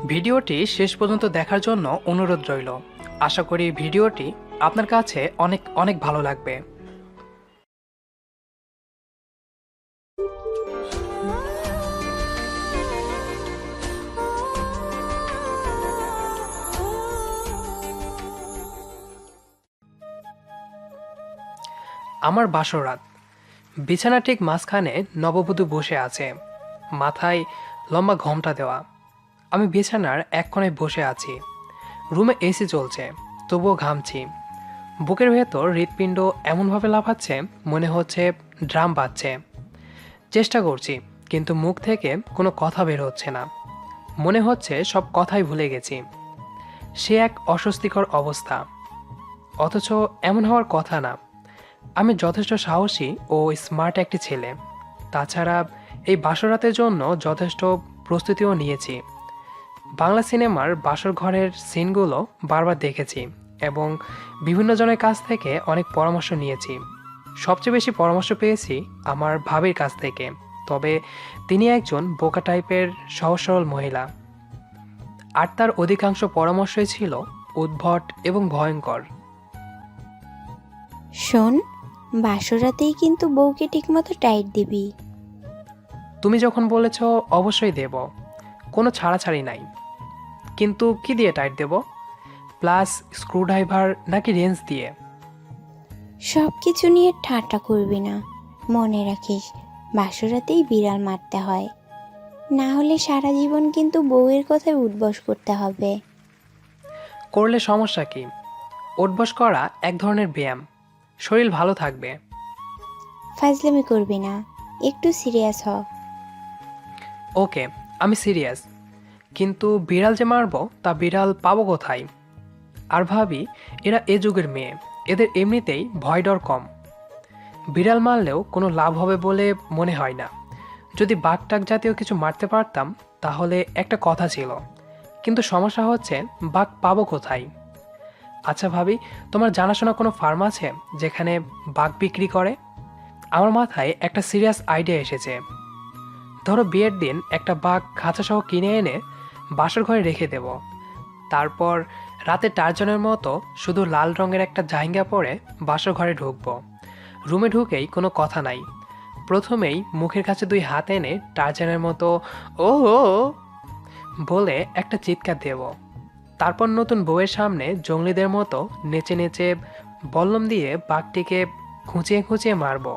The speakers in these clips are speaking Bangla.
ভিডিওটি শেষ পর্যন্ত দেখার জন্য অনুরোধ রইল। আশা করি ভিডিওটি আপনার কাছে অনেক অনেক ভালো লাগবে। আমার বাসর রাত। বিছানা ঠিক মাঝখানে নববধূ বসে আছে, মাথায় লম্বা ঘোমটা দেওয়া। আমি বিছানার এক কোণায় বসে আছি। রুমে এসি চলছে, তবুও ঘামছি। বুকের ভেতর হৃৎপিণ্ড এমনভাবে লাফাচ্ছে মনে হচ্ছে ড্রাম বাজছে। চেষ্টা করছি, কিন্তু মুখ থেকে কোনো কথা বের হচ্ছে না। মনে হচ্ছে সব কথাই ভুলে গেছি। সে এক অস্বস্তিকর অবস্থা, অথচ এমন হওয়ার কথা না। আমি যথেষ্ট সাহসী ও স্মার্ট একটি ছেলে। তাছাড়া এই বাসরাতের জন্য যথেষ্ট প্রস্তুতিও নিয়েছি। বাংলা সিনেমার বাসর ঘরের সিনগুলো বারবার দেখেছি এবং বিভিন্ন জনের কাছ থেকে অনেক পরামর্শ নিয়েছি। সবচেয়ে বেশি পরামর্শ পেয়েছি আমার ভাবির কাছ থেকে, তবে তিনি একজন বোকা টাইপের সহজ সরল মহিলা। আর তার অধিকাংশ পরামর্শই ছিল উদ্ভট এবং ভয়ঙ্কর। শোন, বাসরাতেই কিন্তু বউকে ঠিকমতো টাইট দিবি। তুমি যখন বলেছ অবশ্যই দেব, কোনো ছাড়াছাড়ি নাই। কিন্তু কি দিয়ে টাইট দেব? প্লাস স্ক্রুড্রাইভার নাকি রেঞ্জ দিয়ে? সব কিছু নিয়ে ঠাট্টা করবি না। মনে রাখিস, বাসরাতেই বিড়াল মারতে হয়, না হলে সারা জীবন কিন্তু বউয়ের কথায় উঠবস করতে হবে। করলে সমস্যা কি? ওঠবস করা এক ধরনের ব্যায়াম, শরীর ভালো থাকবে। ফাজলামি করবি না, একটু সিরিয়াস হ। ওকে, আমি সিরিয়াস। কিন্তু বিড়াল যে মারবো তা বিড়াল পাবো কোথায়? আর ভাবি, এরা এ যুগের মেয়ে, এদের এমনিতেই ভয় ডর কম। বিড়াল মারলেও কোনো লাভ হবে বলে মনে হয় না। যদি বাঘটাক জাতীয় কিছু মারতে পারতাম তাহলে একটা কথা ছিল, কিন্তু সমস্যা হচ্ছে বাঘ পাবো কোথায়? আচ্ছা ভাবি, তোমার জানাশোনা কোনো ফার্ম আছে যেখানে বাঘ বিক্রি করে? আমার মাথায় একটা সিরিয়াস আইডিয়া এসেছে। ধরো বিয়ের দিন একটা বাঘ খাঁচাসহ কিনে এনে বাসর ঘরে রেখে দেব। তারপর রাতে টার্জনের মতো শুধু লাল রঙের একটা জাহিঙ্গা পরে বাসর ঘরে ঢুকবো। রুমে ঢুকেই কোনো কথা নাই, প্রথমেই মুখের কাছে দুই হাত এনে টার্জানের মতো ও ও ও বলে একটা চিৎকার দেব। তারপর নতুন বউয়ের সামনে জঙ্গলিদের মতো নেচে নেচে বল্লম দিয়ে বাঘটিকে খুঁচিয়ে খুঁচিয়ে মারব।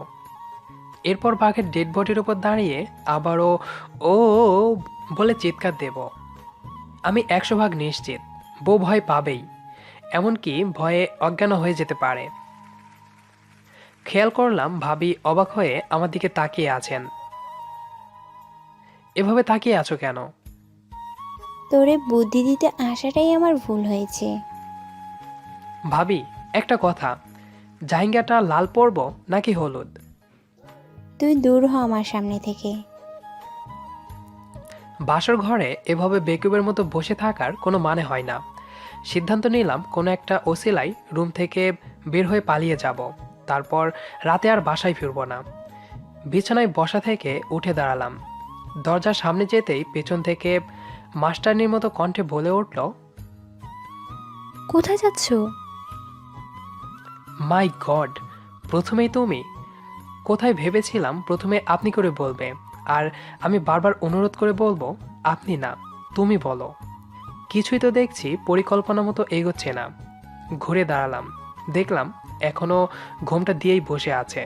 এরপর বাঘের ডেড বডির উপর দাঁড়িয়ে আবারও ও ও ও বলে চিৎকার দেব। আমি 100 ভাগ নিশ্চিত বউ ভয় পাবেই, এমনকি ভয়ে অজ্ঞান হয়ে যেতে পারে। খেয়াল করলাম ভাবি অবাক হয়ে আমার দিকে তাকিয়ে আছেন। এভাবে তাকিয়ে আছো কেন? তোরে বুদ্ধি দিতে আসাটাই আমার ভুল হয়েছে। ভাবি, একটা কথা, জাহিঙ্গাটা লাল পরব নাকি হলুদ? তুই দূর হ আমার সামনে থেকে। বাসর ঘরে এভাবে বেকুবের মতো বসে থাকার কোনো মানে হয় না। সিদ্ধান্ত নিলাম কোনো একটা ওসিলাই রুম থেকে বের হয়ে পালিয়ে যাব। তারপর রাতে আর বাসায় ফিরব না। বিছানায় বসা থেকে উঠে দাঁড়ালাম। দরজার সামনে যেতেই পেছন থেকে মাস্টারনির মতো কণ্ঠে বলে উঠল, কোথায় যাচ্ছ? মাই গড, প্রথমেই তুমি! কোথায় ভেবেছিলাম প্রথমে আপনি করে বলবে, আর আমি বারবার অনুরোধ করে বলবো আপনি না, তুমি বলো। কিছুই তো দেখছি পরিকল্পনা মতো এগোচ্ছে না। ঘুরে দাঁড়ালাম, দেখলাম এখনো ঘোমটা দিয়েই বসে আছে।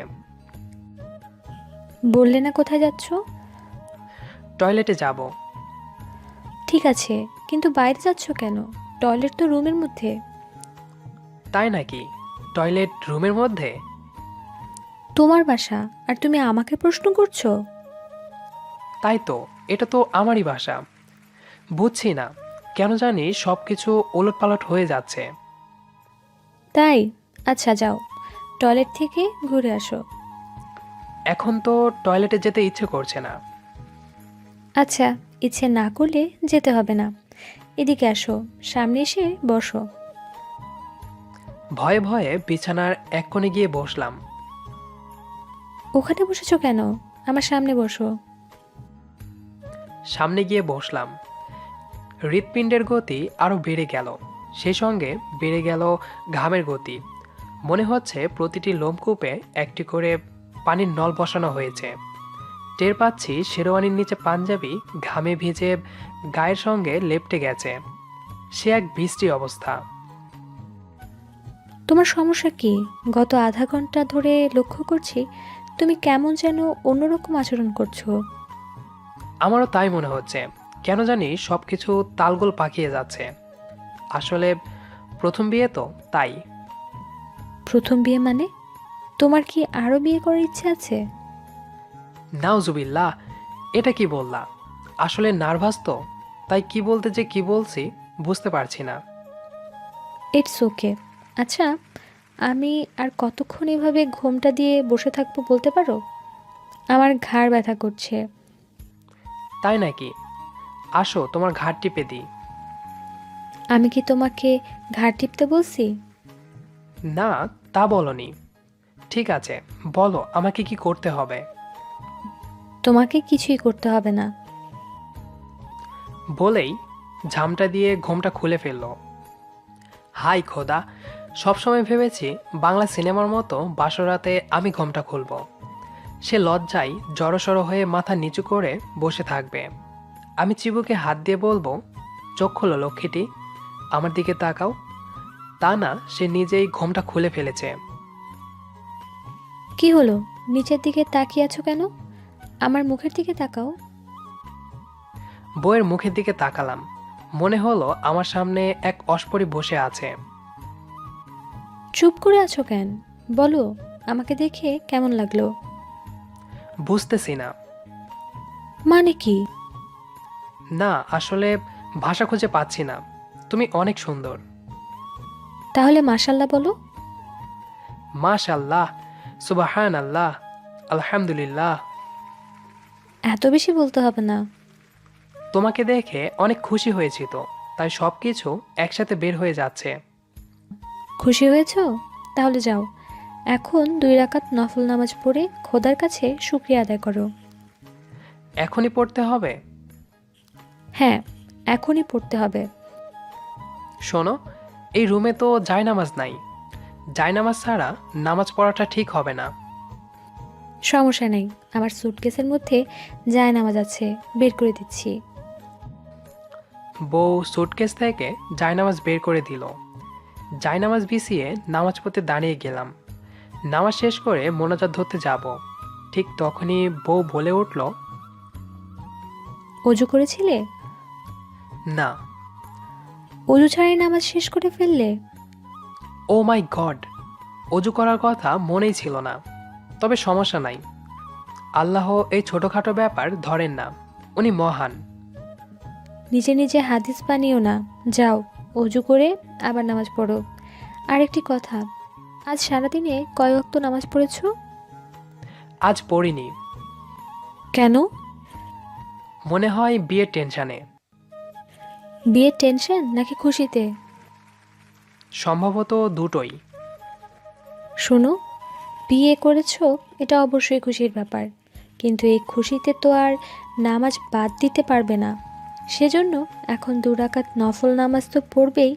বললে না কোথায় যাচ্ছ? টয়লেটে যাব। ঠিক আছে, কিন্তু বাইরে যাচ্ছ কেন? টয়লেট তো রুমের মধ্যে। তাই নাকি? টয়লেট রুমের মধ্যে? তোমার বাসা, আর তুমি আমাকে প্রশ্ন করছো? তাই তো, এটা তো আমারই বাসা। বুঝছি না কেন জানি সব কিছু ওলটপালট হয়ে যাচ্ছে। তাই? আচ্ছা যাও, টয়লেট থেকে ঘুরে আসো। এখন তো টয়লেটে যেতে ইচ্ছে করছে না। আচ্ছা, ইচ্ছে না করলে যেতে হবে না। এদিকে আসো, সামনে এসে বসো। ভয়ে ভয়ে বিছানার এক কোণে গিয়ে বসলাম। ওখানে বসেছো কেন? আমার সামনে বসো। সামনে গিয়ে বসলাম। হৃৎপিণ্ডের গতি আরও বেড়ে গেল, সেই সঙ্গে বেড়ে গেল ঘামের গতি। মনে হচ্ছে প্রতিটি লোমকূপে একটি করে পানির নল বসানো হয়েছে। টের পাচ্ছি শেরওয়ানির নিচে পাঞ্জাবি ঘামে ভিজে গায়ের সঙ্গে লেপ্টে গেছে। সে এক বৃষ্টি অবস্থা। তোমার সমস্যা কি? গত আধা ঘন্টা ধরে লক্ষ্য করছি তুমি কেমন যেন অন্যরকম আচরণ করছো। আমারও তাই মনে হচ্ছে। কেন জানি সব কিছু তালগোল পাকিয়ে যাচ্ছে। আসলে প্রথম বিয়ে তো, তাই। প্রথম বিয়ে মানে? তোমার কি আরও বিয়ে করার ইচ্ছে আছে? নাউজুবিল্লাহ, এটা কি বললা? আসলে নার্ভাস তো, তাই কি বলতে যে কি বলছি বুঝতে পারছি না। It's okay. আচ্ছা, আমি আর কতক্ষণ এভাবে ঘোমটা দিয়ে বসে থাকবো বলতে পারো? আমার ঘাড় ব্যথা করছে। তাই নাকি? আসো তোমার ঘাড় টিপে দিই। আমি কি তোমাকে ঘাড় টিপতে বলছি? না, তা বলনি। ঠিক আছে, বলো আমাকে কি করতে হবে। তোমাকে কিছুই করতে হবে না। বলেই ঝামটা দিয়ে ঘোমটা খুলে ফেললো। হাই খোদা, সবসময় ভেবেছি বাংলা সিনেমার মতো বাসরাতে আমি ঘোমটা খুলব। সে লজ্জায় জড়সড় হয়ে মাথা নিচু করে বসে থাকবে। আমি চিবুকে হাত দিয়ে বলবো, চোখ খোলো লক্ষ্মীটি, আমার দিকে তাকাও। তা না, সে নিজেই ঘোমটা খুলে ফেলেছে। কি হলো? নিচের দিকে তাকিয়ে আছো কেন? আমার মুখের দিকে তাকাও। বউয়ের মুখের দিকে তাকালাম। মনে হলো আমার সামনে এক অস্পরি বসে আছে। চুপ করে আছো কেন? বলো, আমাকে দেখে কেমন লাগলো? বুঝতেছি না। মানে কি? না, আসলে ভাষা খুঁজে পাচ্ছি না। তুমি অনেক সুন্দর। তাহলে মাশাল্লাহ বলো। মাশাল্লাহ, সুবাহান আল্লাহ, আলহামদুলিল্লাহ। এত বেশি বলতে হবে না। তোমাকে দেখে অনেক খুশি হয়েছি তো, তাই সব কিছু একসাথে বের হয়ে যাচ্ছে। খুশি হয়েছো? তাহলে যাও, এখন 2 রাকাত নফল নামাজ পড়ে খোদার কাছে শুকরিয়া আদায় করো। এখনই পড়তে হবে? হ্যাঁ, এখনই পড়তে হবে। শোনো, এই রুমে তো জায়নামাজ নাই। জায়নামাজ ছাড়া নামাজ পড়াটা ঠিক হবে না। সমস্যা নেই, আমার সুটকেসের মধ্যে জায়নামাজ আছে, বের করে দিচ্ছি। বউ সুটকেস থেকে জায়নামাজ বের করে দিল। জায়নামাজ বিছিয়ে নামাজ পড়তে দাঁড়িয়ে গেলাম। নামাজ শেষ করে মোনাজাত ধরতে যাব। ঠিক তখনই বউ বলে উঠল, অজু করেছিলে? না। অজু ছাড়াই নামাজ শেষ করে ফেললে? ও মাই গড, অজু করার কথা মনেই ছিল না। তবে সমস্যা নাই, আল্লাহ এই ছোটখাটো ব্যাপার ধরেন না, উনি মহান। নিজে নিজে হাদিস বানিও না, যাও অজু করে আবার নামাজ পড়ো। আরেকটি কথা, আজ সারাদিনে কয় ওয়াক্ত নামাজ পড়েছো? আজ পড়িনি। কেন? মনে হয় বিয়ের টেনশনে। বিয়ের টেনশন নাকি খুশিতে? সম্ভবত দুটোই। শোনো, বিয়ে করেছো এটা অবশ্যই খুশির ব্যাপার, কিন্তু এই খুশিতে তো আর নামাজ বাদ দিতে পারবে না। সেজন্য এখন 2 রাকাত নফল নামাজ তো পড়বেই,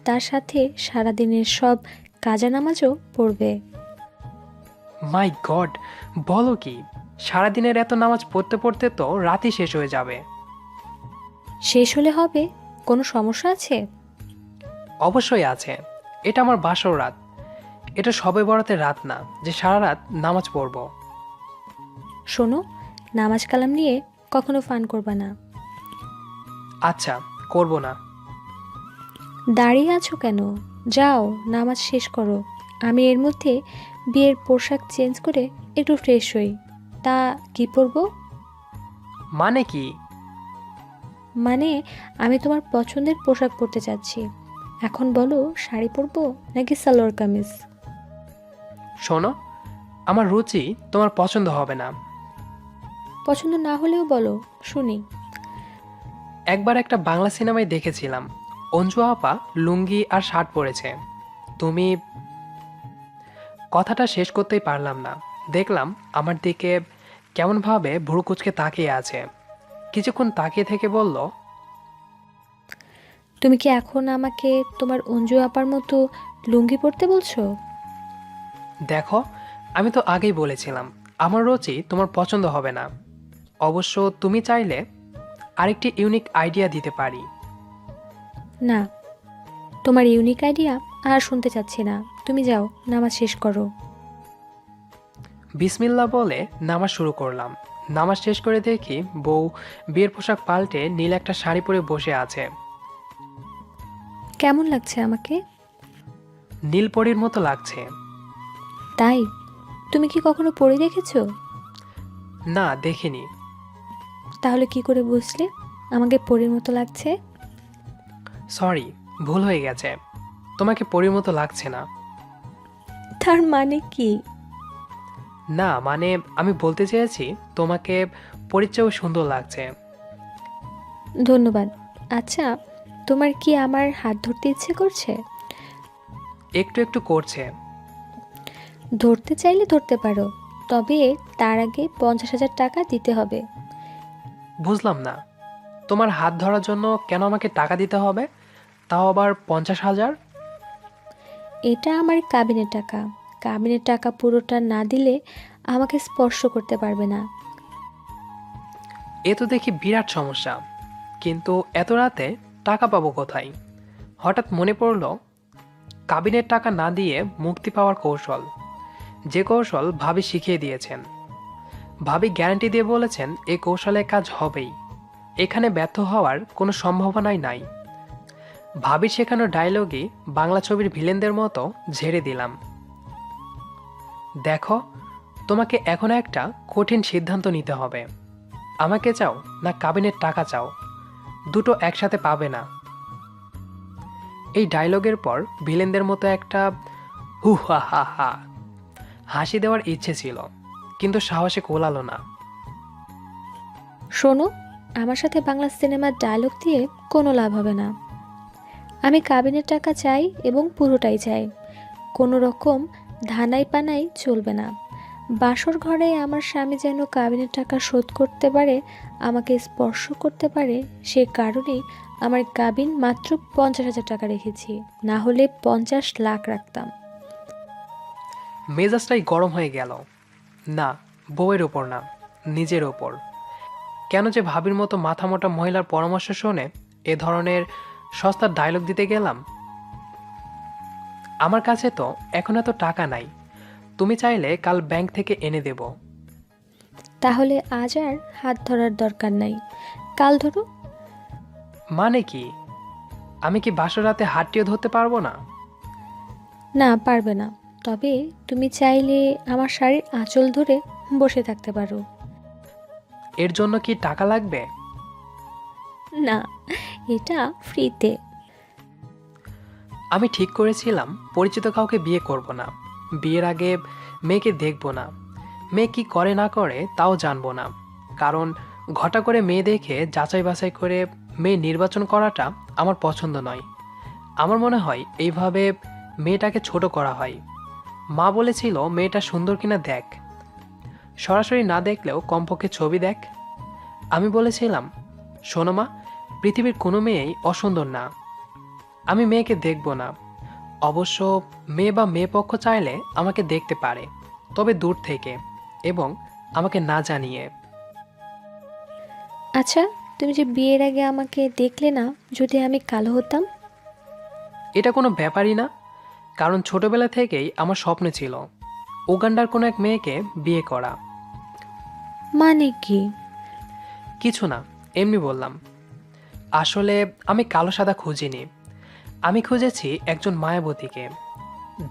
তার সাথে সারাদিনের সব কাজা নামাজও পড়বে। মাই গড, বলো কি? সারাদিনের এত নামাজ পড়তে পড়তে তো রাতই শেষ হয়ে যাবে। শেষ হলে হবে, কোনো সমস্যা আছে? অবশ্যই আছে। এটা আমার বাসর রাত। এটা সবে বরাতের রাত না যে সারা রাত নামাজ পড়ব। শোনো, নামাজ কালাম নিয়ে কখনো ফান করবা না। আচ্ছা, করব না। দাঁড়িয়ে আছো কেন? যাও নামাজ শেষ করো। আমি এর মধ্যে বিয়ের পোশাক চেঞ্জ করে একটু ফ্রেশ হই। তা কি পরবো? মানে কি? মানে আমি তোমার পছন্দের পোশাক পরতে চাচ্ছি। এখন বলো, শাড়ি পরবো নাকি সালোয়ার কামিজ? শোনো, আমার রুচি তোমার পছন্দ হবে না। পছন্দ না হলেও বলো, শুনি। একবার একটা বাংলা সিনেমায় দেখেছিলাম, অঞ্জু আপা লুঙ্গি আর শার্ট পরেছে। তুমি... কথাটা শেষ করতেই পারলাম না। দেখলাম আমার দিকে কেমনভাবে ভুরু কুঁচকে তাকিয়ে আছে। কিছুক্ষণ তাকিয়ে থেকে বলল, তুমি কি এখন আমাকে তোমার অঞ্জু আপার মতো লুঙ্গি পরতে বলছো? দেখো, আমি তো আগেই বলেছিলাম আমার রুচি তোমার পছন্দ হবে না। অবশ্য তুমি চাইলে আরেকটি ইউনিক আইডিয়া দিতে পারি। না, তোমার ইউনিক আইডিয়া আর শুনতে চাচ্ছি না। তুমি যাও, নামাজ শেষ করো। বিসমিল্লাহ বলে নামাজ শুরু করলাম। নামাজ শেষ করে দেখি বউ বিয়ের পোশাক পাল্টে নীল একটা শাড়ি পরে বসে আছে। কেমন লাগছে আমাকে? নীলপরীর মতো লাগছে। তাই? তুমি কি কখনো পরে দেখেছো? না, দেখিনি। তাহলে কি করে বুঝলে আমাকে পরীর মতো লাগছে? সরি, ভুল হয়ে গেছে। তোমাকে পরীর মতো লাগছে না। তার মানে কি? না মানে, আমি বলতে চেয়েছি তোমাকে পরীর চেয়েও সুন্দর লাগছে। ধন্যবাদ। আচ্ছা, তোমার কি আমার হাত ধরতে ইচ্ছে করছে? একটু একটু করছে। ধরতে চাইলে ধরতে পারো, তবে তার আগে 50,000 টাকা দিতে হবে। বুঝলাম না, তোমার হাত ধরার জন্য কেন আমাকে টাকা দিতে হবে, তাও আবার 50,000? এটা আমার কাবিনের টাকা। কাবিনের টাকা পুরোটা না দিলে আমাকে স্পর্শ করতে পারবে না। এ তো দেখি বিরাট সমস্যা। কিন্তু এত রাতে টাকা পাবো কোথায়? হঠাৎ মনে পড়ল কাবিনের টাকা না দিয়ে মুক্তি পাওয়ার কৌশল, যে কৌশল ভাবি শিখিয়ে দিয়েছেন। ভাবি গ্যারান্টি দিয়ে বলেছেন এই কৌশলে কাজ হবেই, এখানে ব্যর্থ হওয়ার কোনো সম্ভাবনাই নাই। ভাবির শেখানো ডায়লগই বাংলা ছবির ভিলেনদের মতো ঝেড়ে দিলাম। দেখো, তোমাকে এখন একটা কঠিন সিদ্ধান্ত নিতে হবে। আমাকে চাও না কাবিনের টাকা চাও, দুটো একসাথে পাবে না। এই ডায়লগের পর ভিলেনদের মতো একটা হু হা হা হা হাসি দেওয়ার ইচ্ছে ছিল, কিন্তু সাহসে কোলালো না। শোনো, আমার সাথে বাংলা সিনেমার ডায়লগ দিয়ে কোনো লাভ হবে না। আমি কাবিনের টাকা চাই এবং পুরোটাই চাই। কোনো রকম ধানাই পানাই চলবে না। বাসর ঘরে আমার স্বামী যেন কাবিনের টাকা শোধ করতে পারে, আমাকে স্পর্শ করতে পারে। সে কারণেই আমার কাবিন মাত্র 50,000 টাকা রেখেছি, না হলে 50 লাখ রাখতাম। মেজাজটাই গরম হয়ে গেল। না, বউয়ের ওপর না, নিজের ওপর। কেন যে ভাবির মতো মাথামোটা মহিলার পরামর্শ শুনে এ ধরনের সস্তা ডায়লগ দিতে গেলাম? আমার কাছে তো এখন এত টাকা নাই, তুমি চাইলে কাল ব্যাংক থেকে এনে দেব। তাহলে আজ আর হাত ধরার দরকার নাই, কাল ধরো। মানে কি? আমি কি বাসর রাতে হাতটিও ধরতে পারবো না? না, পারবে না। তবে তুমি চাইলে আমার শাড়ির আঁচল ধরে বসে থাকতে পারো। এর জন্য কি টাকা লাগবে? না, এটা ফ্রিতে। আমি ঠিক করেছিলাম পরিচিত কাউকে বিয়ে করব না। বিয়ের আগে মেয়েকে দেখব না, মেয়ে কি করে না করে তাও জানবো না। কারণ ঘটা করে মেয়ে দেখে যাচাই বাছাই করে মেয়ে নির্বাচন করাটা আমার পছন্দ নয়। আমার মনে হয় এইভাবে মেয়েটাকে ছোট করা হয়। মা বলেছিল মেয়েটা সুন্দর কিনা দেখ, সরাসরি না দেখলেও কমপক্ষে ছবি দেখ। আমি বলেছিলাম, শোনো মা, পৃথিবীর কোনো মেয়েই অসুন্দর না, আমি মেয়েকে দেখব না। অবশ্য মেয়ে বা মেয়ে পক্ষ চাইলে আমাকে দেখতে পারে, তবে দূর থেকে এবং আমাকে না জানিয়ে। আচ্ছা, তুমি যে বিয়ের আগে আমাকে দেখলে না, যদি আমি কালো হতাম? এটা কোনো ব্যাপারই না, কারণ ছোটবেলা থেকেই আমার স্বপ্ন ছিল উগান্ডার কোনো এক মেয়েকে বিয়ে করা। মানে কি? কিছু না, এমনি বললাম। আসলে আমি কালো সাদা খুঁজিনি, আমি খুঁজেছি একজন মায়াবতীকে,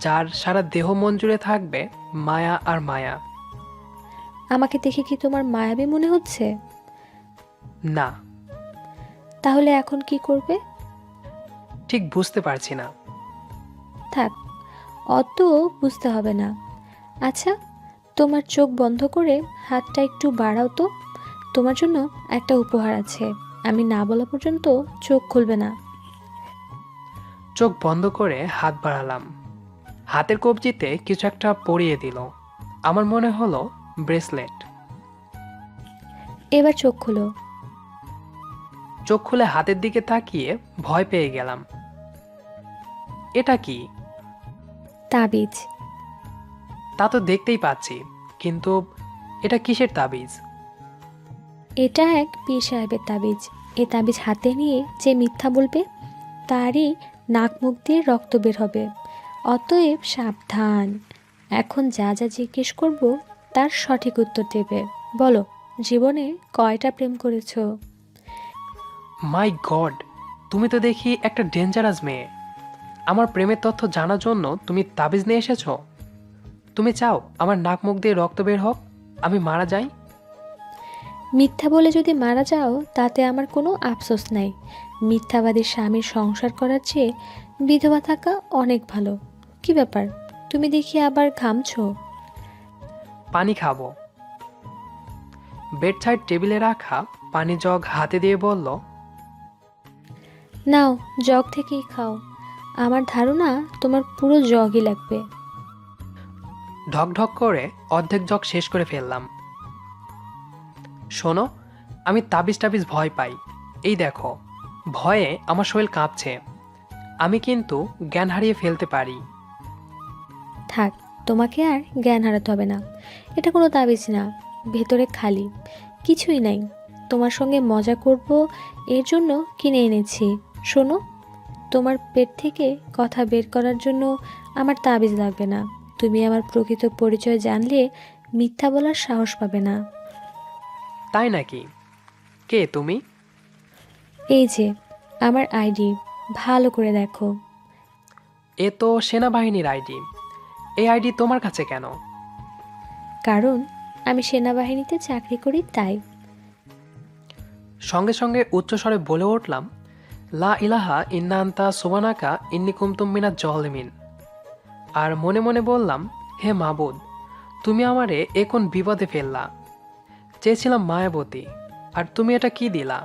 যার সারা দেহ মন জুড়ে থাকবে মায়া আর মায়া। আমাকে দেখে কি তোমার মায়াবী মনে হচ্ছে? না, তাহলে এখন কি করবে? ঠিক বুঝতে পারছি না। থাক, অত বুঝতে হবে না। আচ্ছা, তোমার চোখ বন্ধ করে হাতটা একটু বাড়াও তো। তোমার জন্য একটা উপহার আছে, আমি না বলা পর্যন্ত চোখ খুলবে না। চোখ বন্ধ করে হাত বাড়ালাম। হাতের কবজিতে কিছু একটা পরিয়ে দিল। আমার মনে হলো ব্রেসলেট। এবার চোখ খুলো। চোখ খুলে হাতের দিকে তাকিয়ে ভয় পেয়ে গেলাম। এটা কি? তাবিজ। তা তো দেখতেই পাচ্ছি, কিন্তু এটা কিসের তাবিজ? এটা এক পীর সাহেবের তাবিজ। এ তাবিজ হাতে নিয়ে যে মিথ্যা বলবে তারই নাক মুখ দিয়ে রক্ত বের হবে। অতএব সাবধান। এখন যা যা জিজ্ঞেস করব তার সঠিক উত্তর দেবে। বলো, জীবনে কয়টা প্রেম করেছো? মাই গড, তুমি তো দেখি একটা ডেঞ্জারাস মেয়ে। আমার প্রেমের তথ্য জানার জন্য তুমি তাবিজ নিয়ে এসেছো? তুমি চাও আমার নাক মুখ দিয়ে রক্ত বের হোক, আমি মারা যাই? মিথ্যা বলে যদি মারা যাও তাতে আমার কোনো আফসোস নাই। মিথ্যাবাদী স্বামীর সংসার করার চেয়ে বিধবা থাকা অনেক ভালো। কি ব্যাপার, তুমি দেখি আবার ঘামছো? পানি খাবো। বেড সাইড টেবিলে রাখা পানি জগ হাতে দিয়ে বলল, নাও, জগ থেকেই খাও। আমার ধারণা তোমার পুরো জগই লাগবে। ঢক ঢক করে অর্ধেক জগ শেষ করে ফেললাম। শোনো, আমি তাবিজ টাবিজ ভয় পাই। এই দেখো, ভয়ে আমার শরীর কাঁপছে। আমি কিন্তু জ্ঞান হারিয়ে ফেলতে পারি। থাক, তোমাকে আর জ্ঞান হারাতে হবে না। এটা কোনো তাবিজ না, ভেতরে খালি, কিছুই নাই। তোমার সঙ্গে মজা করব এর জন্য কিনে এনেছি। শোনো, তোমার পেট থেকে কথা বের করার জন্য আমার তাবিজ লাগবে না। তুমি আমার প্রকৃত পরিচয় জানলে মিথ্যা বলার সাহস পাবে না। তাই নাকি? কে তুমি? এই যে আমার আইডি, ভালো করে দেখো। এ তো সেনাবাহিনীর আইডি। এই আইডি তোমার কাছে কেন? কারণ আমি সেনাবাহিনীতে চাকরি করি তাই। সঙ্গে সঙ্গে উচ্চস্বরে বলে উঠলাম, লা ইলাহা ইন্না আনতা সুবহানাকা ইন্নী কুনতু মিনাজ জালিমিন। আর মনে মনে বললাম, হে মাবুদ, তুমি আমারে এ কোন বিপদে ফেললা? চেয়েছিলাম মায়াবতী, আর তুমি এটা কি দিলা?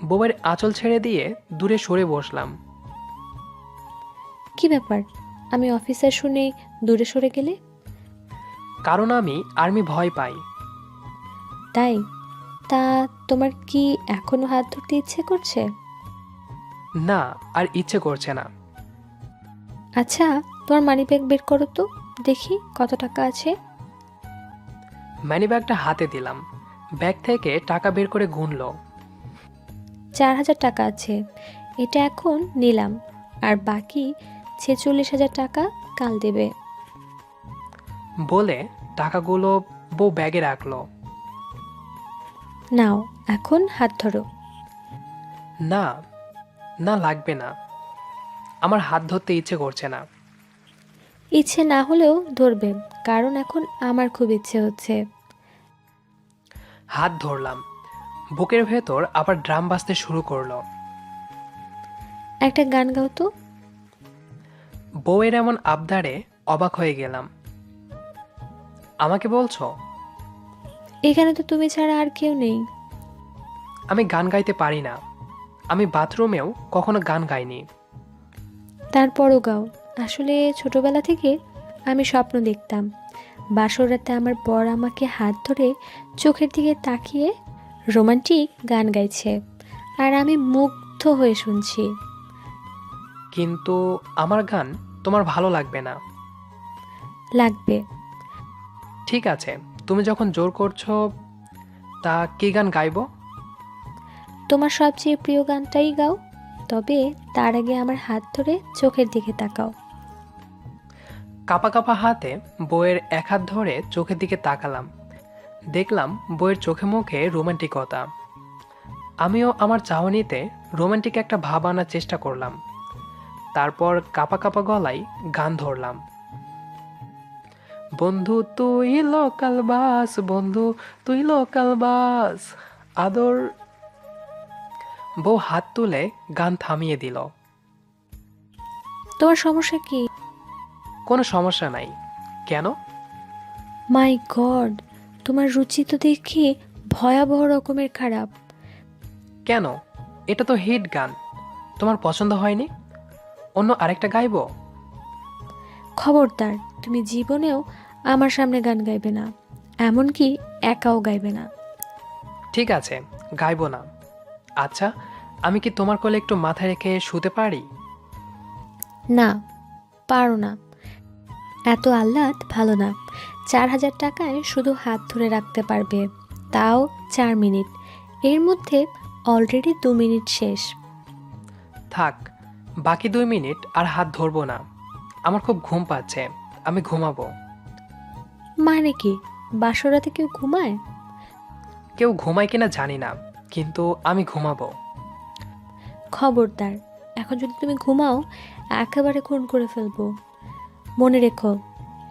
বউয়ের আঁচল ছেড়ে দিয়ে দূরে সরে বসলাম। কি ব্যাপার, আমি অফিসার শুনে দূরে সরে গেলে? কারণ আমি আর্মি ভয় পাই। তাই? তা তোমার কি এখনো হাত ধরতে ইচ্ছে করছে? না, আর ইচ্ছে করছে না। আচ্ছা, তোমার মানিব্যাগ বের করো তো, দেখি কত টাকা আছে। মানিব্যাগটা হাতে দিলাম। ব্যাগ থেকে টাকা বের করে গুনলো। 4,000 টাকা আছে। এটা এখন নিলাম, আর বাকি 46,000 টাকা কাল দেবে। বলে টাকাগুলো বউ ব্যাগে রাখলো। নাও, এখন হাত ধরো। না, না লাগবে না। আমার হাত ধরতে ইচ্ছে করছে না। ইচ্ছে না হলেও ধরবে, কারণ এখন আমার খুব ইচ্ছে হচ্ছে। হাত ধরলাম। বুকের ভেতর আবার ড্রাম বাজতে শুরু করলো। একটা গান গাও তো। বউয়ের এমন আবদারে অবাক হয়ে গেলাম। আমাকে বলছো? এখানে তো তুমি ছাড়া আর কেউ নেই। আমি গান গাইতে পারি না। আমি বাথরুমেও কখনো গান গাইনি। তারপরও গাও। আসলে ছোটবেলা থেকে আমি স্বপ্ন দেখতাম বাসর রাতে আমার বর আমাকে হাত ধরে চোখের দিকে তাকিয়ে রোমান্টিক গান গাইছে, আর আমি মুগ্ধ হয়ে শুনছি। কিন্তু আমার গান তোমার ভালো লাগবে না। লাগবে। ঠিক আছে, তুমি যখন জোর করছো, তা কি গান গাইবো? তোমার সবচেয়ে প্রিয় গানটাই গাও, তবে তার আগে আমার হাত ধরে চোখের দিকে তাকাও। কাপা কাপা হাতে বইয়ের এক হাত ধরে চোখের দিকে তাকালাম। দেখলাম বইয়ের চোখে মুখে রোমান্টিকতা। আমিও আমার চাহনিতে রোমান্টিক একটা ভাব আনার চেষ্টা করলাম। তারপর কাপা কাপা গলায় গান ধরলাম। বন্ধু তুই লোকাল বাস, বন্ধু তুই লোকাল বাস, আদর। বউ হাত তুলে গান থামিয়ে দিল। তোমার সমস্যা কি? কোনো সমস্যা নাই। কেন? মাই গড, তোমার রুচি তো দেখি ভয়াবহ রকমের খারাপ। কেন? এটা তো হিট গান। তোমার পছন্দ হয়নি? অন্য আরেকটা গাইবো? খবরদার, তুমি জীবনেও আমার সামনে গান গাইবে না, এমনকি একাও গাইবে না। ঠিক আছে, গাইবো না। আচ্ছা, আমি কি তোমার কোলে একটু মাথা রেখে শুতে পারি? না, পারো না। এত আহ্লাদ ভালো না। 4,000 টাকায় শুধু হাত ধরে রাখতে পারবে, তাও 4 মিনিট। এর মধ্যে অলরেডি 2 মিনিট শেষ। থাক, বাকি 2 মিনিট আর হাত ধরবো না। আমার খুব ঘুম পাচ্ছে, আমি ঘুমাবো। মানে কি, বাসরাতে কেউ ঘুমায়? কেউ ঘুমায় কিনা জানি না, কিন্তু আমি ঘুমাবো। খবরদার, এখন যদি তুমি ঘুমাও একেবারে খুন করে ফেলবো। মনে রেখো,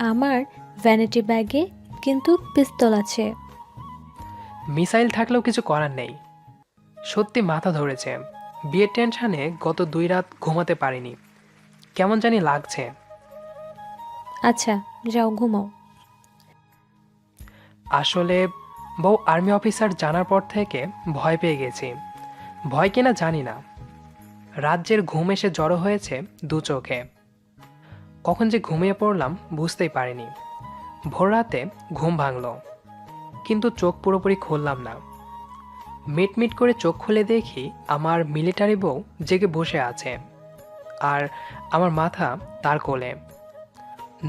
আমার ভ্যানিটি ব্যাগে কিন্তু পিস্তল আছে। মিসাইল থাকলেও কিছু করার নেই। সত্যি মাথা ধরেছে। বিয়ের টেনশনে গত 2 রাত ঘুমাতে পারিনি। কেমন জানি লাগছে। আচ্ছা, যাও ঘুমাও। আসলে বউ আর্মি অফিসার জানার পর থেকে ভয় পেয়ে গেছি। ভয় কিনা জানি না, রাজ্যের ঘুম এসে জড়ো হয়েছে 2 চোখে। কখন যে ঘুমিয়ে পড়লাম বুঝতেই পারিনি। ভোর রাতে ঘুম ভাঙল, কিন্তু চোখ পুরোপুরি খুললাম না। মিটমিট করে চোখ খুলে দেখি আমার মিলিটারি বউ জেগে বসে আছে, আর আমার মাথা তার কোলে।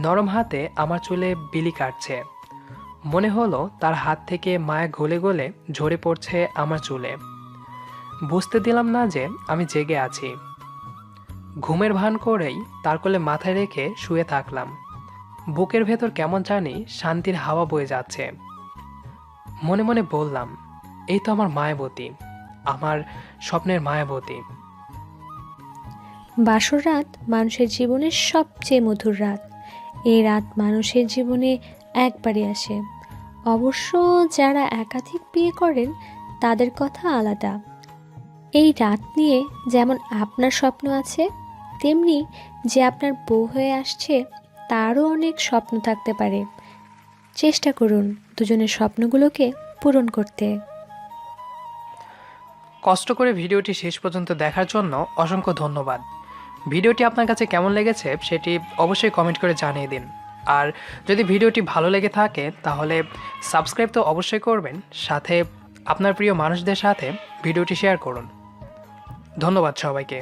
নরম হাতে আমার চুলে বিলি কাটছে। মনে হলো তার হাত থেকে মায়া গলে গলে ঝরে পড়ছে আমার চুলে। বুঝতে দিলাম না যে আমি জেগে আছি। ঘুমের ভান করেই তার কোলে মাথায় রেখে শুয়ে থাকলাম। বুকের ভেতর কেমন জানি শান্তির হাওয়া বয়ে যাচ্ছে। মনে মনে বললাম, এই তো আমার মায়াবতী, আমার স্বপ্নের মায়াবতী। বাসর রাত মানুষের জীবনের সবচেয়ে মধুর রাত। এই রাত মানুষের জীবনে একবারই আসে। অবশ্য যারা একাধিক বিয়ে করেন তাদের কথা আলাদা। এই রাত নিয়ে যেমন আপনার স্বপ্ন আছে, তেমনি যে আপনার বউ হয়ে আসছে তারও অনেক স্বপ্ন থাকতে পারে। চেষ্টা করুন দুজনের স্বপ্নগুলোকে পূরণ করতে। কষ্ট করে ভিডিওটি শেষ পর্যন্ত দেখার জন্য অসংখ্য ধন্যবাদ। ভিডিওটি আপনার কাছে কেমন লেগেছে সেটি অবশ্যই কমেন্ট করে জানিয়ে দিন। আর যদি ভিডিওটি ভালো লেগে থাকে তাহলে সাবস্ক্রাইব তো অবশ্যই করবেন, সাথে আপনার প্রিয় মানুষদের সাথে ভিডিওটি শেয়ার করুন। ধন্যবাদ সবাইকে।